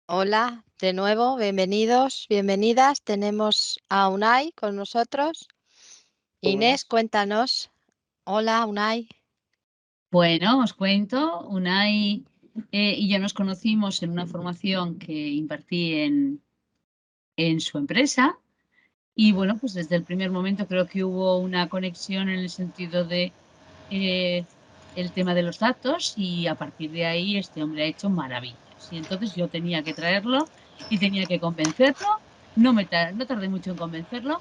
Hola, de nuevo, bienvenidos, bienvenidas. Tenemos a Unai con nosotros. Muy Inés, buenas. cuéntanos. Hola, Unai. Bueno, os cuento, Unai y yo nos conocimos en una formación que impartí en su empresa y bueno, pues desde el primer momento creo que hubo una conexión en el sentido de eh, el tema de los datos y a partir de ahí este hombre ha hecho maravillas. Y entonces yo tenía que traerlo y tenía que convencerlo, no tardé mucho en convencerlo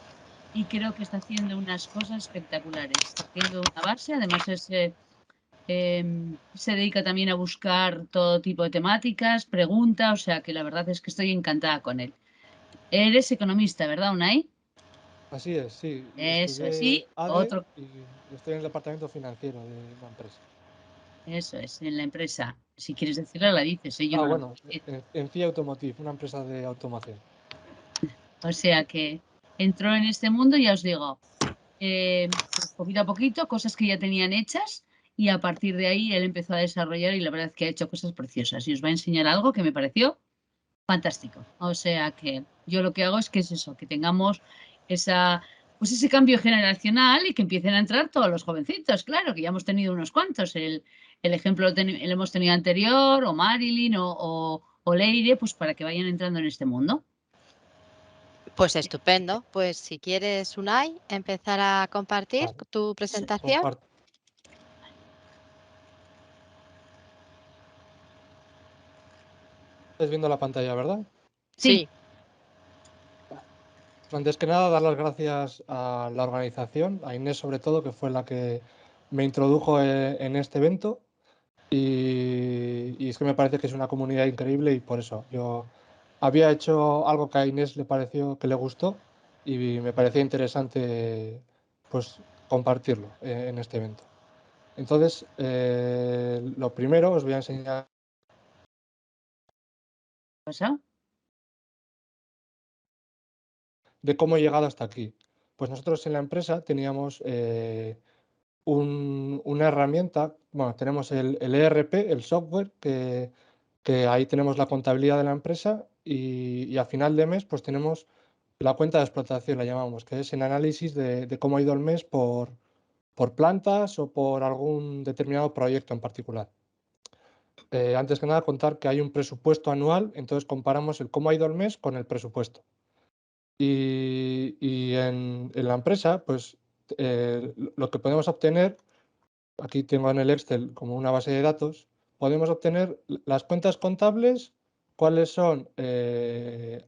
y creo que está haciendo unas cosas espectaculares, partiendo de una base, además es... se dedica también a buscar todo tipo de temáticas, pregunta, o sea que la verdad es que estoy encantada con él. Eres economista, ¿verdad, Unai? Así es, sí. Eso es, Estudié sí, ADE otro, y estoy en el departamento financiero de una empresa. eso es, en la empresa. Si quieres decirlo, la dices, yo Ah, no lo voy bueno, a decir. en FIA Automotive, una empresa de automoción. O sea que entró en este mundo, ya os digo, pues poquito a poquito, cosas que ya tenían hechas y a partir de ahí él empezó a desarrollar y la verdad es que ha hecho cosas preciosas y os va a enseñar algo que me pareció fantástico. O sea que yo lo que hago es que es eso, que tengamos esa, pues ese cambio generacional y que empiecen a entrar todos los jovencitos, claro, que ya hemos tenido unos cuantos. El ejemplo lo hemos tenido anterior, o Marilyn, o Leire, pues para que vayan entrando en este mundo. Pues estupendo. Pues si quieres, Unai, empezar a compartir Vale, tu presentación. comparto. Estás viendo la pantalla, ¿verdad? Sí, Sí, Antes que nada, dar las gracias a la organización, a Inés sobre todo, que fue la que me introdujo en este evento. Y es que me parece que es una comunidad increíble y por eso yo había hecho algo que a Inés le pareció que le gustó y me parecía interesante pues compartirlo en este evento. Entonces, lo primero os voy a enseñar ¿pasado? de cómo he llegado hasta aquí. Pues nosotros en la empresa teníamos una herramienta, bueno, tenemos el ERP, el software, que ahí tenemos la contabilidad de la empresa y a final de mes pues tenemos la cuenta de explotación, la llamamos, que es el análisis de cómo ha ido el mes por plantas o por algún determinado proyecto en particular. Antes que nada, contar que hay un presupuesto anual, entonces comparamos el cómo ha ido el mes con el presupuesto. Y en la empresa, pues lo que podemos obtener, aquí tengo en el Excel como una base de datos, podemos obtener las cuentas contables, cuáles son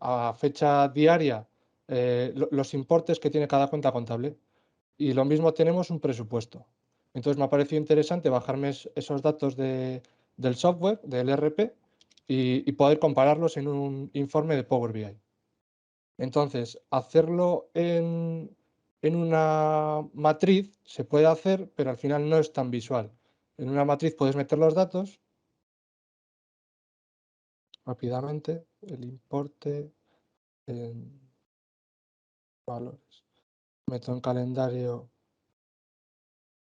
a fecha diaria los importes que tiene cada cuenta contable. Y lo mismo tenemos un presupuesto. Entonces me ha parecido interesante bajarme esos datos del software, del ERP, y poder compararlos en un informe de Power BI. Entonces, hacerlo en una matriz se puede hacer, pero al final no es tan visual. En una matriz puedes meter los datos rápidamente, el importe en valores. Meto en calendario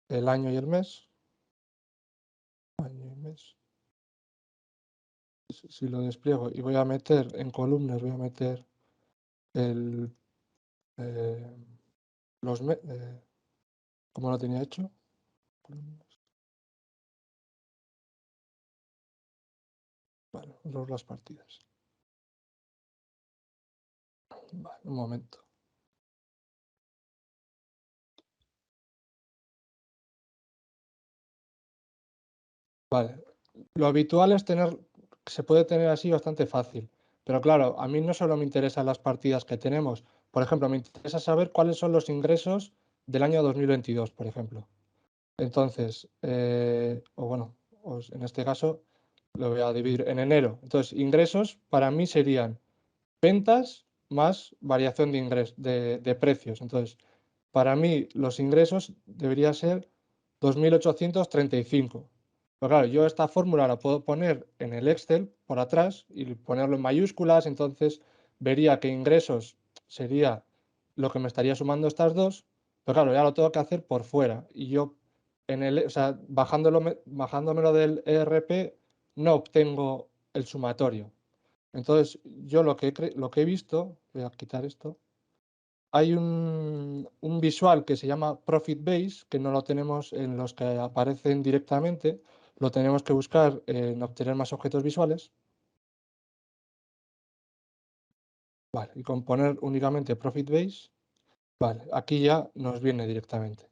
el año y el mes. Año y mes. Si lo despliego y voy a meter en columnas, voy a meter el, eh, los ¿cómo lo tenía hecho? Vale, las partidas. Vale, un momento. Vale, lo habitual es tener, se puede tener así bastante fácil, pero claro, a mí no solo me interesan las partidas que tenemos, por ejemplo, me interesa saber cuáles son los ingresos del año 2022, por ejemplo. Entonces, o bueno, en este caso lo voy a dividir en enero. Entonces, ingresos para mí serían ventas más variación de precios. Entonces, para mí los ingresos debería ser 2.835. Pero claro, yo esta fórmula la puedo poner en el Excel por atrás y ponerlo en mayúsculas, entonces vería que ingresos sería lo que me estaría sumando estas dos, pero claro, ya lo tengo que hacer por fuera. Y yo, o sea, bajándomelo del ERP, no obtengo el sumatorio. Entonces, yo lo que he visto, voy a quitar esto, hay un visual que se llama Profit Base, que no lo tenemos en los que aparecen directamente, lo tenemos que buscar en obtener más objetos visuales. Vale, y con poner únicamente Profit Base, vale, aquí ya nos viene directamente.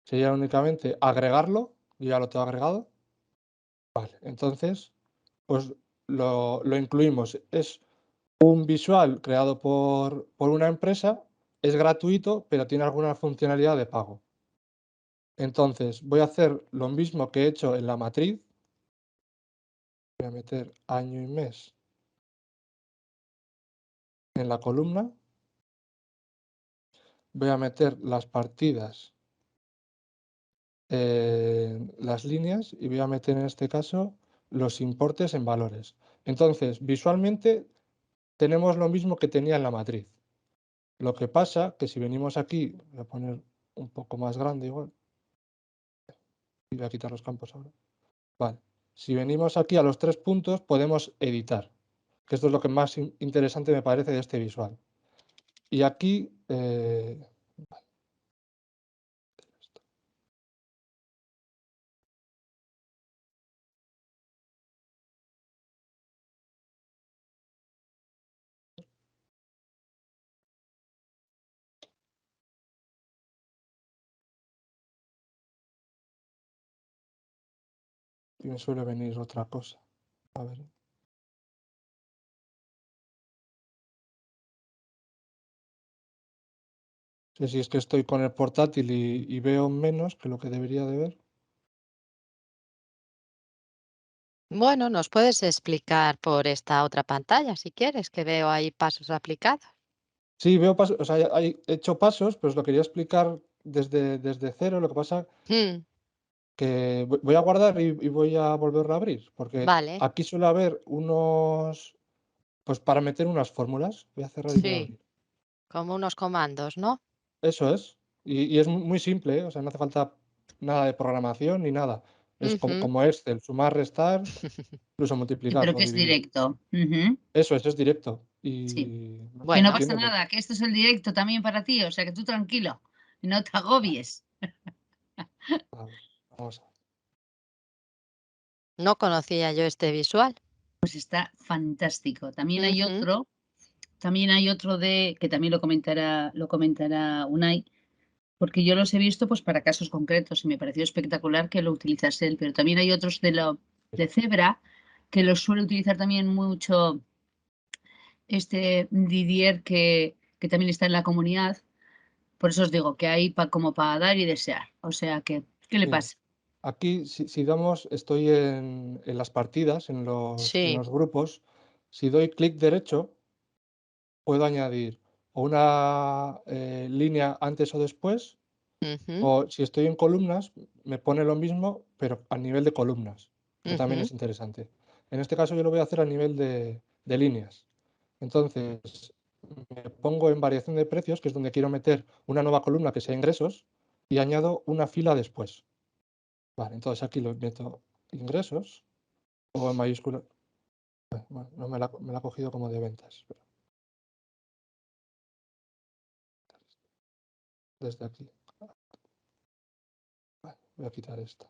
Sería únicamente agregarlo, yo ya lo tengo agregado. Vale, entonces, pues lo incluimos. Es un visual creado por una empresa, es gratuito, pero tiene alguna funcionalidad de pago. Entonces, voy a hacer lo mismo que he hecho en la matriz. Voy a meter año y mes en la columna. Voy a meter las partidas en las líneas y voy a meter en este caso los importes en valores. Entonces, visualmente tenemos lo mismo que tenía en la matriz. Lo que pasa que si venimos aquí, voy a poner un poco más grande igual, y voy a quitar los campos ahora. Vale. Si venimos aquí a los 3 puntos, podemos editar, que esto es lo que más interesante me parece de este visual. Y aquí, y me suele venir otra cosa. A ver. No sé si es que estoy con el portátil y veo menos que lo que debería de ver. Bueno, nos puedes explicar por esta otra pantalla, si quieres, que veo ahí pasos aplicados. Sí, veo pasos, o sea, he hecho pasos, pero os lo quería explicar desde cero. Lo que pasa Mm, que voy a guardar y voy a volverlo a abrir, porque vale, aquí suele haber unos, pues para meter unas fórmulas. Voy a cerrar y voy a sí, abrir. como unos comandos, ¿no? Eso es. Y es muy simple, ¿eh? O sea, no hace falta nada de programación ni nada. Es Ujú. como Excel, sumar, restar, incluso multiplicar Pero o que es dividir. directo. Ujú. Eso es directo. Sí. Y Que no Bueno, pasa entiendo porque. nada, que esto es el directo también para ti, o sea que tú tranquilo, no te agobies. A ver, vamos a ver. no conocía yo este visual. Pues está fantástico. Ujú, También hay otro de, que también lo comentará Unai, porque yo los he visto pues para casos concretos y me pareció espectacular que lo utilizase él, pero también hay otros de Zebra que los suele utilizar también mucho este Didier que también está en la comunidad. Por eso os digo que hay como para dar y desear. O sea que, ¿qué le Mira, pasa? aquí si damos, estoy en las partidas, en sí, los grupos. Si doy clic derecho, puedo añadir o una línea antes o después. ujú, O si estoy en columnas, me pone lo mismo, pero a nivel de columnas, que también ujú, es interesante. En este caso yo lo voy a hacer a nivel de líneas. Entonces, me pongo en variación de precios, que es donde quiero meter una nueva columna que sea ingresos, y añado una fila después. Vale, entonces aquí lo meto ingresos, o en mayúscula. Bueno, no me la ha cogido como de ventas. Pero desde aquí. Vale, voy a quitar esta.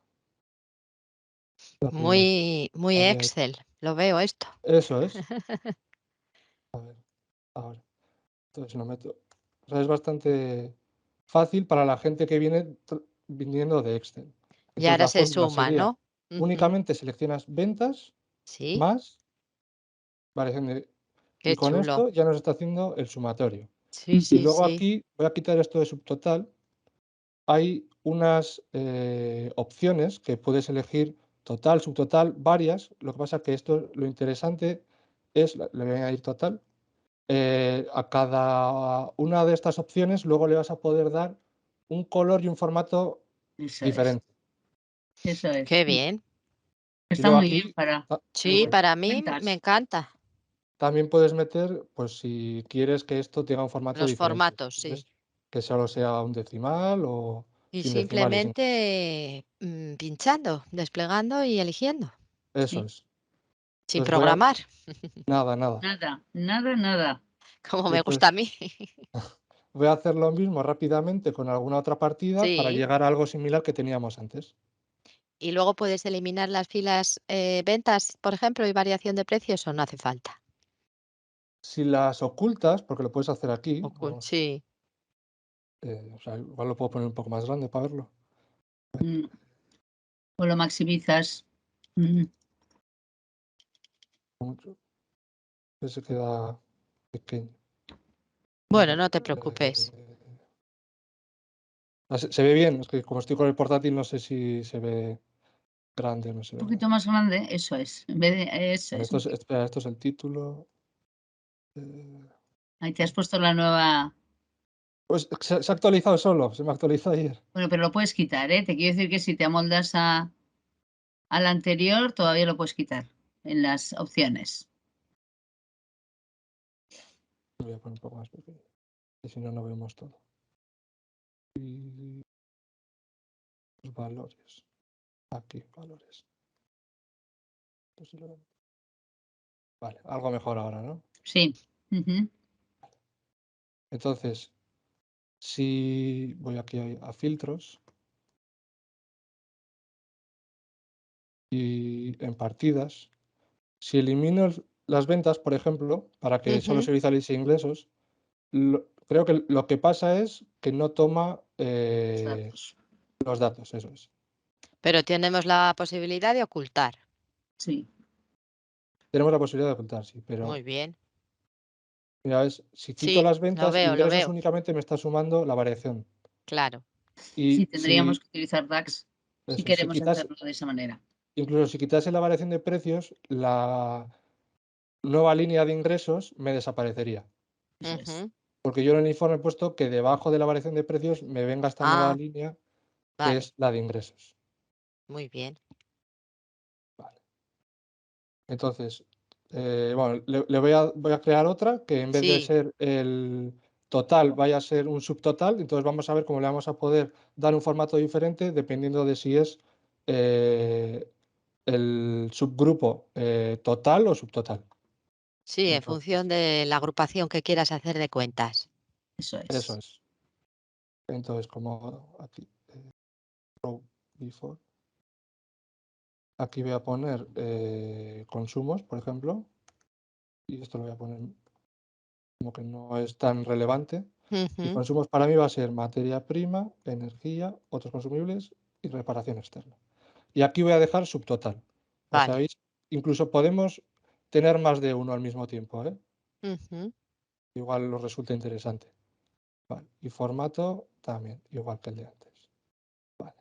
La primera. muy Añadir. Excel, lo veo esto. Eso es. A ver, ahora. Entonces lo meto. O sea, es bastante fácil para la gente que viene viniendo de Excel. Y Entonces ahora la se fórmula suma, sería ¿no? Ujú, únicamente seleccionas ventas sí, más variación de. Y qué con chulo. esto ya nos está haciendo el sumatorio. Sí, Y sí, luego sí. aquí voy a quitar esto de subtotal. Hay unas opciones que puedes elegir total, subtotal, varias. Lo que pasa que esto, lo interesante es, le voy a añadir total. A cada una de estas opciones luego le vas a poder dar un color y un formato Eso es, diferente. eso es. Qué bien. Y Está luego muy bien aquí, para Sí, eso es. para mí me ventas. encanta. También puedes meter, pues si quieres que esto tenga un formato Los diferente, formatos, sí. ¿ves? Que solo sea un decimal o Y sin decimales incluso. simplemente pinchando, desplegando y eligiendo. Eso Sí. es. Sin Entonces voy a... programar, Nada, nada. Nada, nada, nada. como Y me gusta a entonces mí. voy a hacer lo mismo rápidamente con alguna otra partida para Sí. llegar a algo similar que teníamos antes. Y luego puedes eliminar las filas, ventas, por ejemplo, y variación de precios, ¿o no hace falta? Si las ocultas, porque lo puedes hacer aquí, vamos, Sí. o sea, igual lo puedo poner un poco más grande para verlo. Mm. O lo maximizas. Mm. Mucho, que se queda pequeño. Bueno, no te preocupes. Se ve bien, es que como estoy con el portátil no sé si se ve grande o no se Un ve poquito grande. más grande, eso es. En vez de eso Vale, es. espera, esto es el título. Ahí te has puesto la nueva. Pues se ha actualizado solo, se me actualizó ayer. Bueno, pero lo puedes quitar, ¿eh? Te quiero decir que si te amoldas al anterior, todavía lo puedes quitar en las opciones. Lo voy a poner un poco más pequeño, y si no, no vemos todo. Y los valores. Aquí, valores. Posiblemente. Vale, algo mejor ahora, ¿no? Sí. Ujú. Entonces, si voy aquí a filtros y en partidas, si elimino las ventas, por ejemplo, para que solo se visualice ingresos, creo que lo que pasa es que no toma Los datos. los datos, eso es. Pero tenemos la posibilidad de ocultar. Sí. Tenemos la posibilidad de ocultar, sí, Muy pero bien. mira, si quito Sí, las lo ventas, veo, lo ingresos veo. únicamente me está sumando la variación. Claro. Sí, Y tendríamos que utilizar DAX si eso, si queremos quitas, hacerlo de esa manera. incluso si quitase la variación de precios, la nueva línea de ingresos me desaparecería. Eso es. Ujú. Porque yo en el informe he puesto que debajo de la variación de precios me venga esta nueva Ah, línea que vale. es la de ingresos. Muy bien. Vale. Entonces, bueno, le voy a crear otra que en vez de Sí, ser el total vaya a ser un subtotal. Entonces vamos a ver cómo le vamos a poder dar un formato diferente dependiendo de si es eh, el subgrupo total o subtotal. sí, en Entonces, función de la agrupación que quieras hacer de cuentas. Eso eso es. es. Entonces, como aquí, row before, aquí voy a poner consumos, por ejemplo, y esto lo voy a poner como que no es tan relevante. Y Ujú. consumos para mí va a ser materia prima, energía, otros consumibles y reparación externa. Y aquí voy a dejar subtotal. O sea, Vale. ¿veis? Incluso podemos tener más de uno al mismo tiempo, ¿eh? Ujú. Igual os resulta interesante. Vale. Y formato también, igual que el de antes. Vale.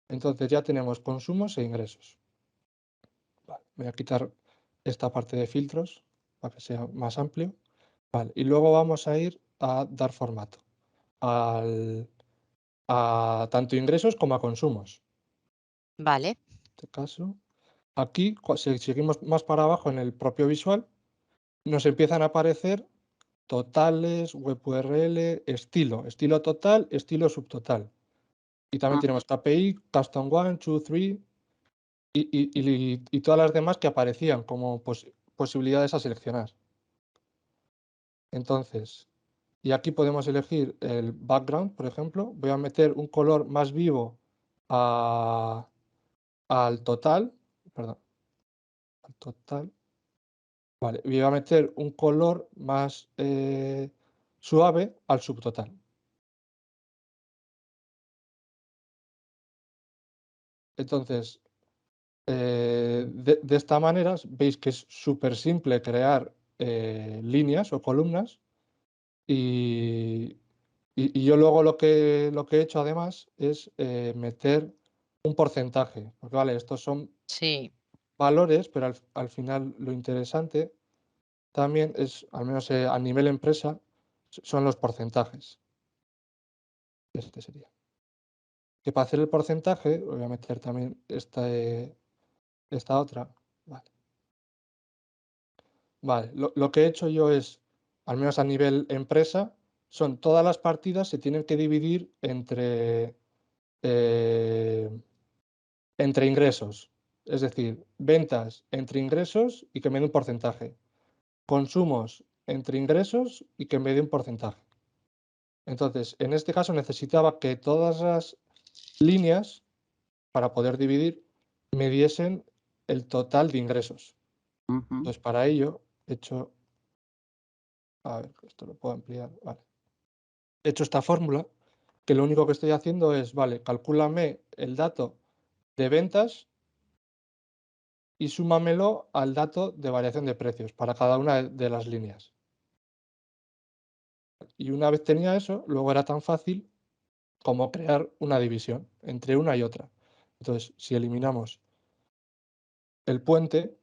Entonces ya tenemos consumos e ingresos. Vale. Voy a quitar esta parte de filtros para que sea más amplio. Vale. Y luego vamos a ir a dar formato a tanto ingresos como a consumos. Vale. En este caso, aquí, si seguimos más para abajo en el propio visual, nos empiezan a aparecer totales, web URL, estilo total, estilo subtotal. Y también Ah, tenemos KPI, Custom 1, 2, 3 y todas las demás que aparecían como posibilidades a seleccionar. Entonces, y aquí podemos elegir el background, por ejemplo. Voy a meter un color más vivo al total, perdón, al total. Vale, voy a meter un color más suave al subtotal. Entonces, de esta manera, veis que es súper simple crear líneas o columnas y, y yo luego lo que he hecho además es meter un porcentaje, porque vale, estos son Sí, valores, pero al final lo interesante también es, al menos a nivel empresa, son los porcentajes. Este sería. Que para hacer el porcentaje, voy a meter también esta otra. Vale, vale. Lo que he hecho yo es, al menos a nivel empresa, son todas las partidas se tienen que dividir entre ingresos. Es decir, ventas entre ingresos y que me dé un porcentaje. Consumos entre ingresos y que me dé un porcentaje. Entonces, en este caso necesitaba que todas las líneas, para poder dividir, me diesen el total de ingresos. Entonces, para ello, he hecho, a ver, esto lo puedo ampliar, vale. He hecho esta fórmula, que lo único que estoy haciendo es, vale, calcúlame el dato de ventas y súmamelo al dato de variación de precios para cada una de las líneas. Y una vez tenía eso, luego era tan fácil como crear una división entre una y otra. Entonces, si eliminamos el puente,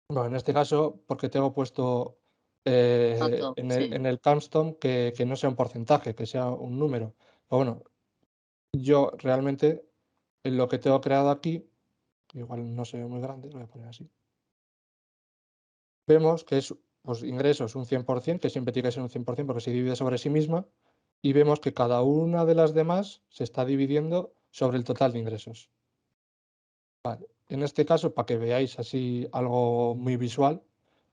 bueno, en este caso, porque tengo puesto Noto, sí. en el capstone que no sea un porcentaje, que sea un número. Pero bueno, yo realmente en lo que tengo creado aquí, igual no se ve muy grande, lo voy a poner así. Vemos que es pues, ingresos un 100%, que siempre tiene que ser un 100% porque se divide sobre sí misma, y vemos que cada una de las demás se está dividiendo sobre el total de ingresos. Vale. En este caso, para que veáis así algo muy visual,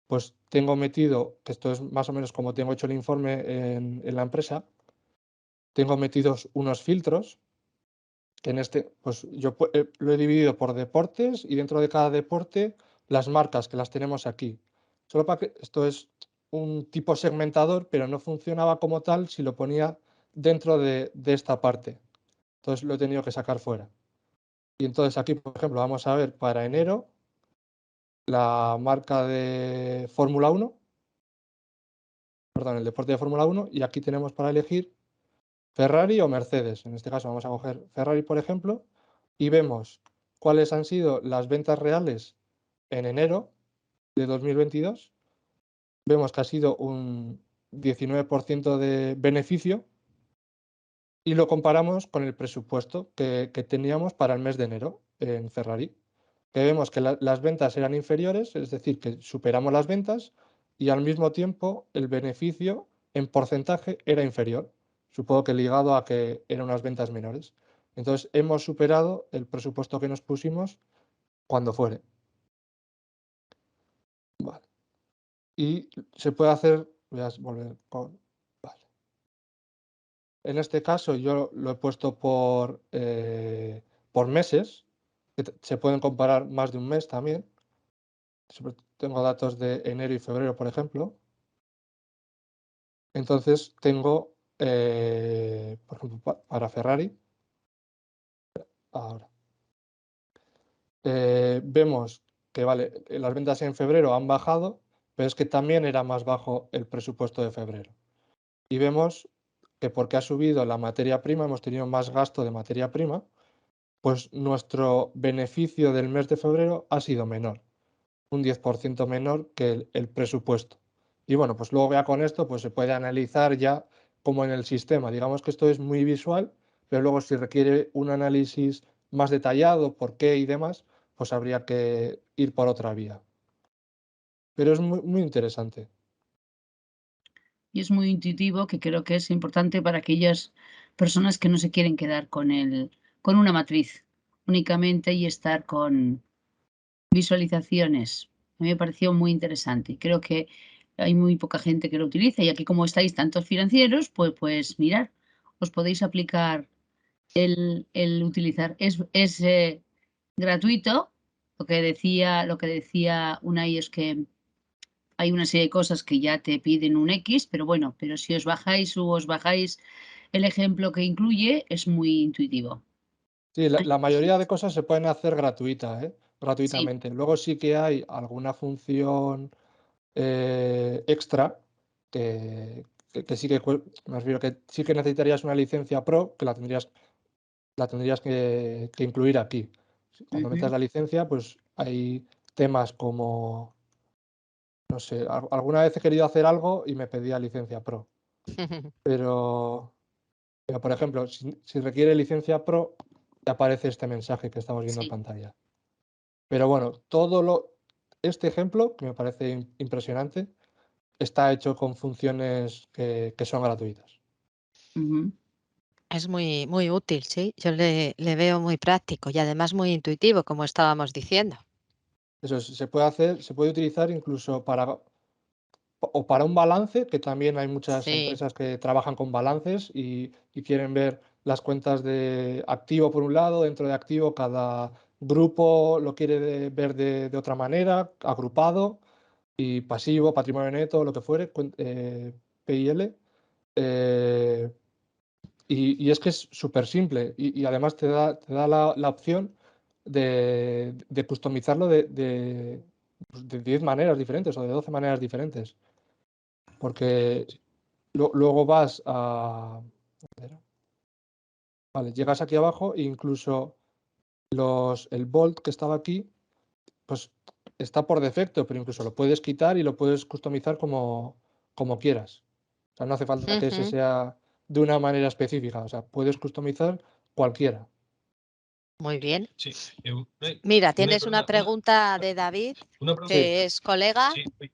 pues tengo metido, que esto es más o menos como tengo hecho el informe en la empresa, tengo metidos unos filtros, que en este, pues yo lo he dividido por deportes y dentro de cada deporte las marcas que las tenemos aquí. Solo para que esto es un tipo segmentador, pero no funcionaba como tal si lo ponía dentro de esta parte. Entonces lo he tenido que sacar fuera. Y entonces aquí, por ejemplo, vamos a ver para enero la marca de Fórmula 1, perdón, el deporte de Fórmula 1, y aquí tenemos para elegir Ferrari o Mercedes. En este caso vamos a coger Ferrari, por ejemplo, y vemos cuáles han sido las ventas reales en enero de 2022. Vemos que ha sido un 19% de beneficio y lo comparamos con el presupuesto que teníamos para el mes de enero en Ferrari. Que vemos que las ventas eran inferiores, es decir, que superamos las ventas y al mismo tiempo el beneficio en porcentaje era inferior. Supongo que ligado a que eran unas ventas menores. Entonces hemos superado el presupuesto que nos pusimos cuando fuere. Vale. Y se puede hacer, voy a volver con, vale. En este caso yo lo he puesto por meses, que se pueden comparar más de un mes también. Tengo datos de enero y febrero, por ejemplo. Entonces tengo, por ejemplo, para Ferrari, ahora, vemos que vale, las ventas en febrero han bajado, pero es que también era más bajo el presupuesto de febrero. Y vemos que porque ha subido la materia prima, hemos tenido más gasto de materia prima, pues nuestro beneficio del mes de febrero ha sido menor, un 10% menor que el presupuesto. Y bueno, pues luego ya con esto pues se puede analizar ya como en el sistema. Digamos que esto es muy visual, pero luego si requiere un análisis más detallado, por qué y demás, pues habría que ir por otra vía. Pero es muy, muy interesante. Y es muy intuitivo, que creo que es importante para aquellas personas que no se quieren quedar con una matriz únicamente y estar con visualizaciones. A mí me pareció muy interesante y creo que hay muy poca gente que lo utiliza y aquí como estáis tantos financieros, pues mirar, os podéis aplicar el utilizar. Es gratuito. Lo que decía Unai es que hay una serie de cosas que ya te piden un X, pero bueno, pero si os bajáis el ejemplo que incluye, es muy intuitivo. Sí, Así la que mayoría de cosas se pueden hacer sí. gratuitamente. Luego sí que hay alguna función extra que sí que me refiero que sí que necesitarías una licencia Pro que la tendrías que incluir aquí. Cuando metas Ujú. la licencia, pues hay temas como, no sé, alguna vez he querido hacer algo y me pedía licencia Pro, pero, por ejemplo, si requiere licencia Pro, te aparece este mensaje que estamos viendo en Sí. pantalla. Pero bueno, este ejemplo, que me parece impresionante, está hecho con funciones que son gratuitas. Ujú. Es muy, muy útil, sí. Yo le veo muy práctico y además muy intuitivo, como estábamos diciendo. Eso se puede hacer, se puede utilizar incluso para un balance, que también hay muchas Sí. empresas que trabajan con balances y quieren ver las cuentas de activo por un lado, dentro de activo cada grupo lo quiere ver de otra manera, agrupado, y pasivo, patrimonio neto, lo que fuere, PIL. eh, y es que es súper simple y además te da la opción de customizarlo pues, de 10 maneras diferentes o de 12 maneras diferentes. Porque luego vas a... Vale, llegas aquí abajo e incluso el bolt que estaba aquí, pues está por defecto, pero incluso lo puedes quitar y lo puedes customizar como quieras. O sea, no hace falta que ese Ujú. sea de una manera específica. O sea, puedes customizar cualquiera. Muy bien. Sí, Mira, no hay tienes una problema. pregunta de David, Una pregunta. Sí, que es colega. Sí, Te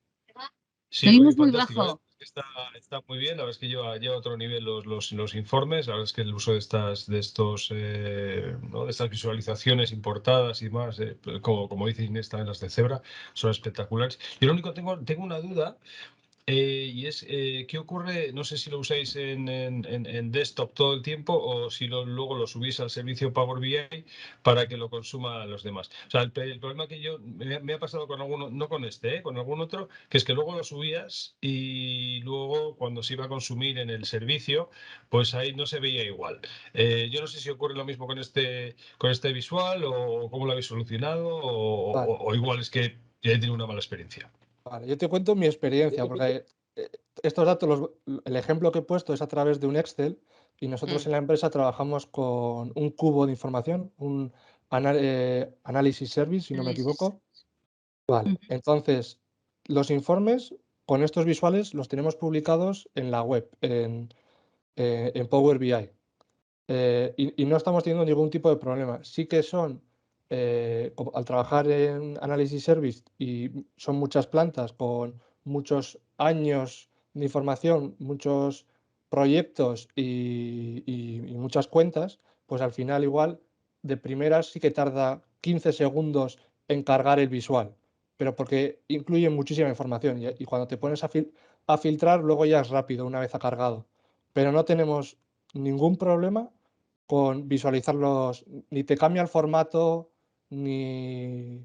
sí, oímos oye, muy fantástico, ¿eh? bajo. Está muy bien, la verdad es que lleva a otro nivel los informes, la verdad es que el uso de ¿no? de estas visualizaciones importadas y demás, como dice Inés, también las de Zebra, son espectaculares. Yo lo único tengo una duda. Y es, ¿qué ocurre? No sé si lo usáis en desktop todo el tiempo o si luego lo subís al servicio Power BI para que lo consuma los demás. O sea, el problema que me ha pasado con alguno, no con este, con algún otro, que es que luego lo subías y luego cuando se iba a consumir en el servicio, pues ahí no se veía igual. Yo no sé si ocurre lo mismo con este visual o cómo lo habéis solucionado vale. o igual es que ya he tenido una mala experiencia. Vale, yo te cuento mi experiencia, porque estos datos, el ejemplo que he puesto es a través de un Excel y nosotros Mm, en la empresa trabajamos con un cubo de información, un Analysis Service, si no me Análisis. equivoco. Vale, Ujú. entonces los informes con estos visuales los tenemos publicados en la web, en Power BI. Y no estamos teniendo ningún tipo de problema. Sí que son, al trabajar en Analysis Service y son muchas plantas con muchos años de información, muchos proyectos y muchas cuentas, pues al final igual de primeras sí que tarda 15 segundos en cargar el visual, pero porque incluye muchísima información y cuando te pones a filtrar luego ya es rápido una vez ha cargado. Pero no tenemos ningún problema con visualizarlos, ni te cambia el formato, ni,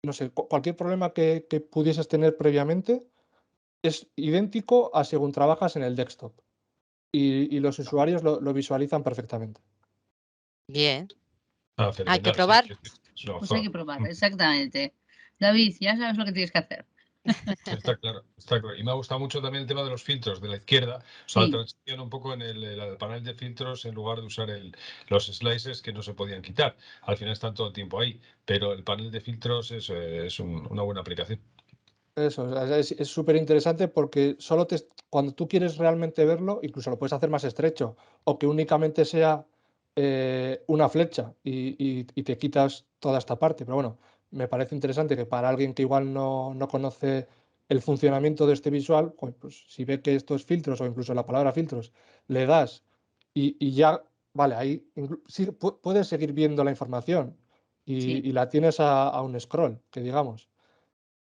no sé, cualquier problema que pudieses tener previamente es idéntico a según trabajas en el desktop y los usuarios lo visualizan perfectamente. bien, hay que Fenomenal, sí, probar. es una Pues hay que gozada. probar, exactamente. David, ya sabes lo que tienes que hacer. Está claro, está claro. Y me ha gustado mucho también el tema de los filtros de la izquierda, o sea, la Sí, transición un poco en el panel de filtros en lugar de usar los slices que no se podían quitar. Al final están todo el tiempo ahí, pero el panel de filtros es una buena aplicación. Eso, o sea, es súper interesante porque cuando tú quieres realmente verlo, incluso lo puedes hacer más estrecho o que únicamente sea una flecha y te quitas toda esta parte. Pero bueno, me parece interesante que para alguien que igual no conoce el funcionamiento de este visual, pues si ve que estos filtros o incluso la palabra filtros le das y ya, vale, ahí sí, puedes seguir viendo la información sí. y la tienes a un scroll, que digamos.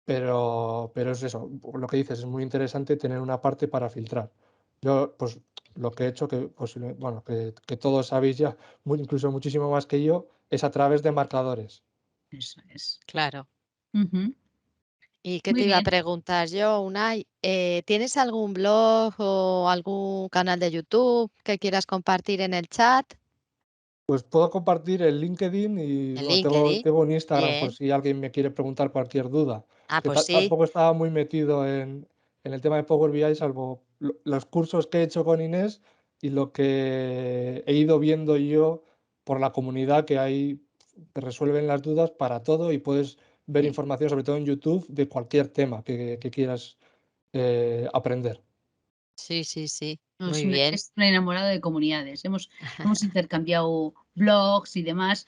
Pero es eso, lo que dices, es muy interesante tener una parte para filtrar. Yo, pues, lo que he hecho, que, bueno, que todos sabéis ya, incluso muchísimo más que yo, es a través de marcadores. Eso es. Claro. Ujú. ¿Y qué Muy te iba a bien. preguntar yo, Unai? ¿Tienes algún blog o algún canal de YouTube que quieras compartir en el chat? Pues puedo compartir el LinkedIn y En bueno, tengo, LinkedIn. tengo un Instagram por Bien. si alguien me quiere preguntar cualquier duda. Ah, Que pues sí. tampoco estaba muy metido en el tema de Power BI, salvo los cursos que he hecho con Inés y lo que he ido viendo yo por la comunidad que hay, te resuelven las dudas para todo y puedes ver Sí. información, sobre todo en YouTube, de cualquier tema que quieras aprender. Sí, sí, sí. No, Muy bien. es un enamorado de comunidades. Hemos intercambiado blogs y demás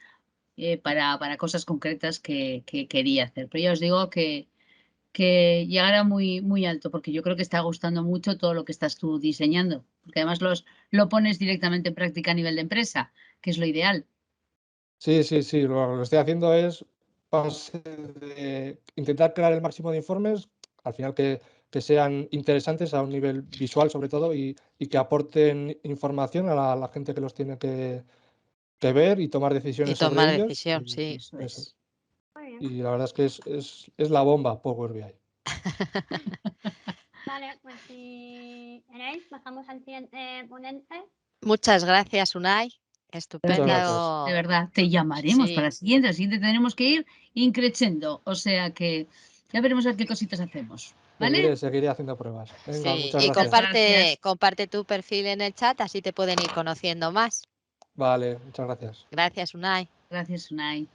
para cosas concretas que quería hacer. Pero ya os digo que llegará muy, muy alto, porque yo creo que está gustando mucho todo lo que estás tú diseñando. porque además lo pones directamente en práctica a nivel de empresa, que es lo ideal. Sí, lo que estoy haciendo es base de intentar crear el máximo de informes, al final que sean interesantes a un nivel visual sobre todo y que aporten información a la gente que los tiene que ver y tomar Y decisiones sobre tomar ellos. decisión, y sí. Eso eso. es. Muy bien. Y la verdad es que es la bomba Power BI. Vale, pues si queréis, pasamos al siguiente ponente. Muchas gracias, Unai. Muchas Estupendo. gracias. De verdad, te llamaremos para Sí. la siguiente tenemos que ir increciendo, o sea que ya veremos a qué cositas hacemos, ¿vale? Seguiré haciendo pruebas. Venga, Sí, muchas y gracias. Gracias. comparte tu perfil en el chat, así te pueden ir conociendo más. Vale, muchas gracias. Gracias, Unai. Gracias, Unai.